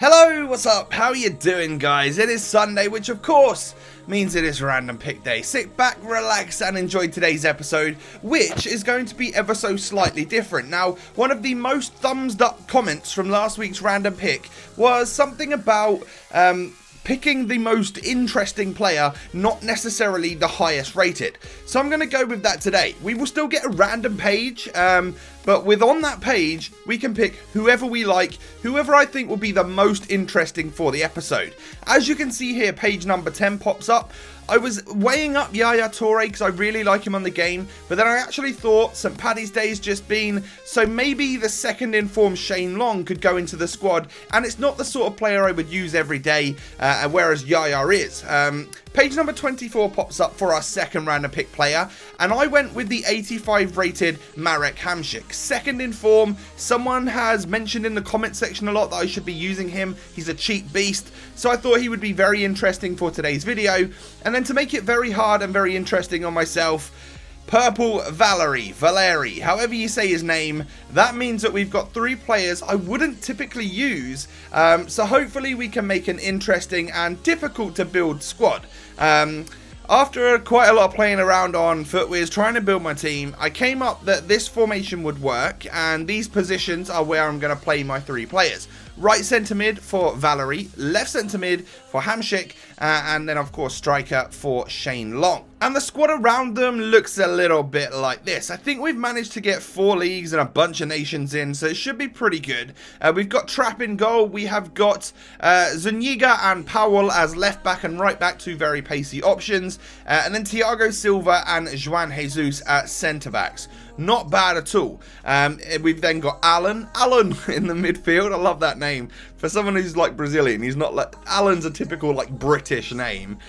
Hello, what's up? How are you doing, guys? It is Sunday, which of course means it is random pick day. Sit back, relax, and enjoy today's episode, which is going to be ever so slightly different. Now, one of the most thumbs up comments from last week's random pick was something about picking the most interesting player, not necessarily the highest rated. So I'm going to go with that today. We will still get a random page, but on that page, we can pick whoever we like, whoever I think will be the most interesting for the episode. As you can see here, page number 10 pops up. I was weighing up Yaya Toure because I really like him on the game, but then I actually thought St. Paddy's Day's just been, so maybe the second in form Shane Long could go into the squad, and it's not the sort of player I would use every day, whereas Yaya is. Page number 24 pops up for our second random pick player, and I went with the 85 rated Marek Hamšík. Second in form, someone has mentioned in the comment section a lot that I should be using him. He's a cheap beast, so I thought he would be very interesting for today's video. And then to make it very hard and very interesting on myself, Purple Valeri, however you say his name, that means that we've got three players I wouldn't typically use, so hopefully we can make an interesting and difficult to build squad. After quite a lot of playing around on FUTWIZ, trying to build my team, I came up that this formation would work, and these positions are where I'm going to play my three players. Right centre mid for Valeri, left centre mid for Hamšík, and then of course striker for Shane Long. And the squad around them looks a little bit like this. I think we've managed to get 4 leagues and a bunch of nations in, so it should be pretty good. We've got Trapp in goal, we have got Zuniga and Powell as left back and right back, two very pacey options, and then Thiago Silva and João Jesus at centre backs. Not bad at all. We've then got Alan in the midfield. I love that name. For someone who's like Brazilian, he's not like, Alan's a typical like British name,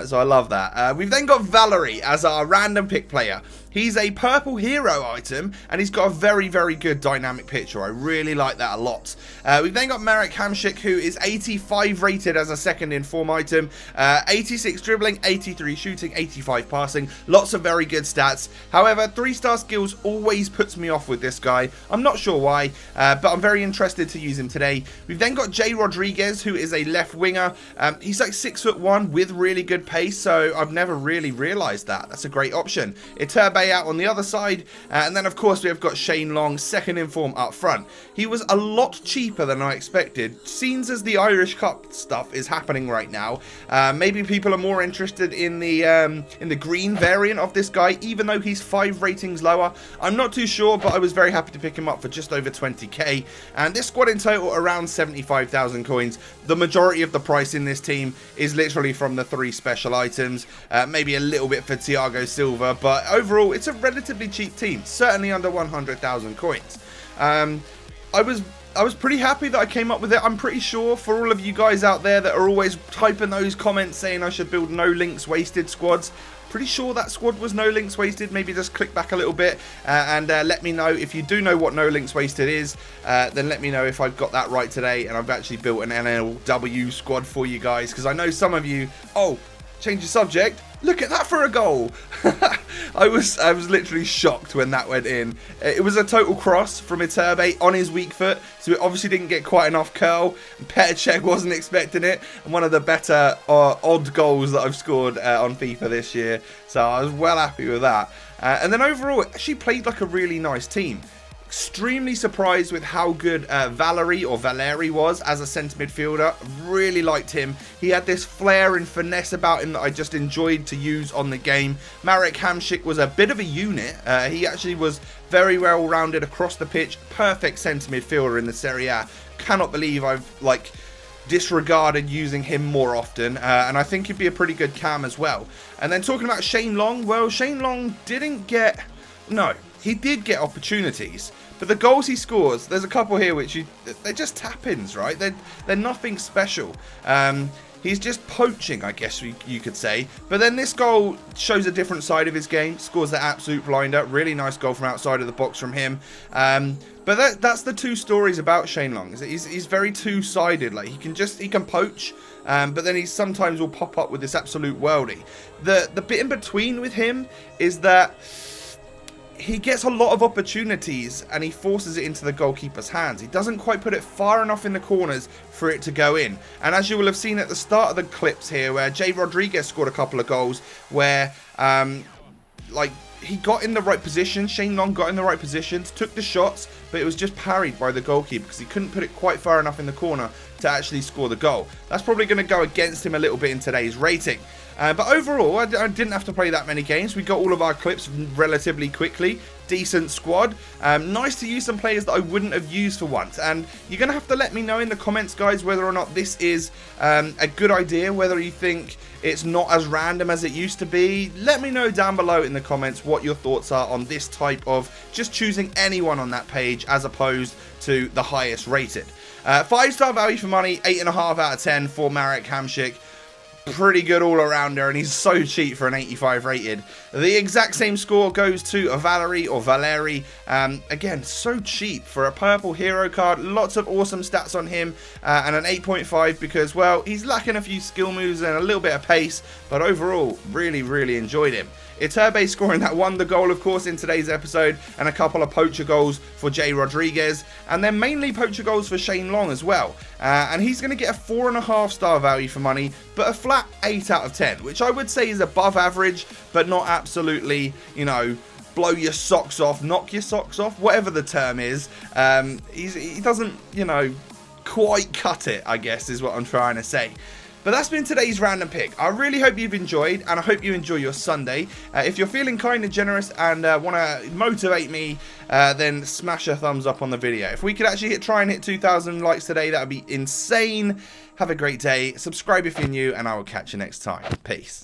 so I love that. We've then got Valeri as our random pick player. He's a purple hero item, and he's got a very, very good dynamic picture. I really like that a lot. We've then got Marek Hamšík, who is 85 rated as a second in form item. 86 dribbling, 83 shooting, 85 passing. Lots of very good stats. However, 3-star skills always puts me off with this guy. I'm not sure why, but I'm very interested to use him today. We've then got Jay Rodriguez, who is a left winger. He's like 6'1" with really good pace, so I've never really realised that. That's a great option. Iturbe out on the other side, and then of course we have got Shane Long, second in form up front. He was a lot cheaper than I expected. Seems as the Irish Cup stuff is happening right now, maybe people are more interested in the green variant of this guy, even though he's 5 ratings lower. I'm not too sure, but I was very happy to pick him up for just over 20k, and this squad in total around 75,000 coins. The majority of the price in this team is literally from the 3 special items, maybe a little bit for Thiago Silva, but overall it's a relatively cheap team, certainly under 100,000 coins. I was pretty happy that I came up with it. I'm pretty sure for all of you guys out there that are always typing those comments saying I should build no links wasted squads, pretty sure that squad was no links wasted. Maybe just click back a little bit and let me know if you do know what no links wasted is. Then let me know if I've got that right today and I've actually built an NLW squad for you guys, because I know some of you, oh, change the subject, look at that for a goal. I was literally shocked when that went in. It was a total cross from Iturbe on his weak foot, so it obviously didn't get quite enough curl. Petr Cech wasn't expecting it, and one of the better odd goals that I've scored on FIFA this year, so I was well happy with that. And then overall, it actually played like a really nice team. Extremely surprised with how good Valeri was as a centre midfielder. Really liked him. He had this flair and finesse about him that I just enjoyed to use on the game. Marek Hamšík was a bit of a unit. He actually was very well rounded across the pitch. Perfect centre midfielder in the Serie A. Cannot believe I've disregarded using him more often, and I think he'd be a pretty good cam as well. And then talking about Shane Long, well, Shane Long didn't get... No, he did get opportunities, but the goals he scores, there's a couple here which they're just tap-ins, right? They're nothing special. He's just poaching, I guess you could say. But then this goal shows a different side of his game. Scores the absolute blinder. Really nice goal from outside of the box from him. But that's the two stories about Shane Long. He's very two-sided. Like he can poach, but then he sometimes will pop up with this absolute worldie. The bit in between with him is that he gets a lot of opportunities and he forces it into the goalkeeper's hands. He doesn't quite put it far enough in the corners for it to go in. And as you will have seen at the start of the clips here, where Jay Rodriguez scored a couple of goals where like he got in the right position, Shane Long got in the right positions, took the shots, but it was just parried by the goalkeeper because he couldn't put it quite far enough in the corner to actually score the goal. That's probably going to go against him a little bit in today's rating. But overall, I didn't have to play that many games. We got all of our clips relatively quickly. Decent squad. Nice to use some players that I wouldn't have used for once. And you're going to have to let me know in the comments, guys, whether or not this is a good idea, whether you think it's not as random as it used to be. Let me know down below in the comments what your thoughts are on this type of just choosing anyone on that page as opposed to the highest rated. 5-star value for money, 8.5 out of 10 for Marek Hamšík. Pretty good all-arounder, and he's so cheap for an 85 rated. The exact same score goes to a Valerie or Valeri. Again, so cheap for a purple hero card. Lots of awesome stats on him, and an 8.5 because, well, he's lacking a few skill moves and a little bit of pace, but overall, really enjoyed him. Iturbe scoring that won the goal, of course, in today's episode, and a couple of poacher goals for Jay Rodriguez, and then mainly poacher goals for Shane Long as well. And he's going to get a 4.5-star value for money, but a flat 8 out of 10, which I would say is above average, but not absolutely, you know, blow your socks off, knock your socks off, whatever the term is. He doesn't, you know, quite cut it, I guess, is what I'm trying to say. But that's been today's random pick. I really hope you've enjoyed, and I hope you enjoy your Sunday. If you're feeling kind and generous and want to motivate me, then smash a thumbs up on the video. If we could actually try and hit 2,000 likes today, that would be insane. Have a great day. Subscribe if you're new, and I will catch you next time. Peace.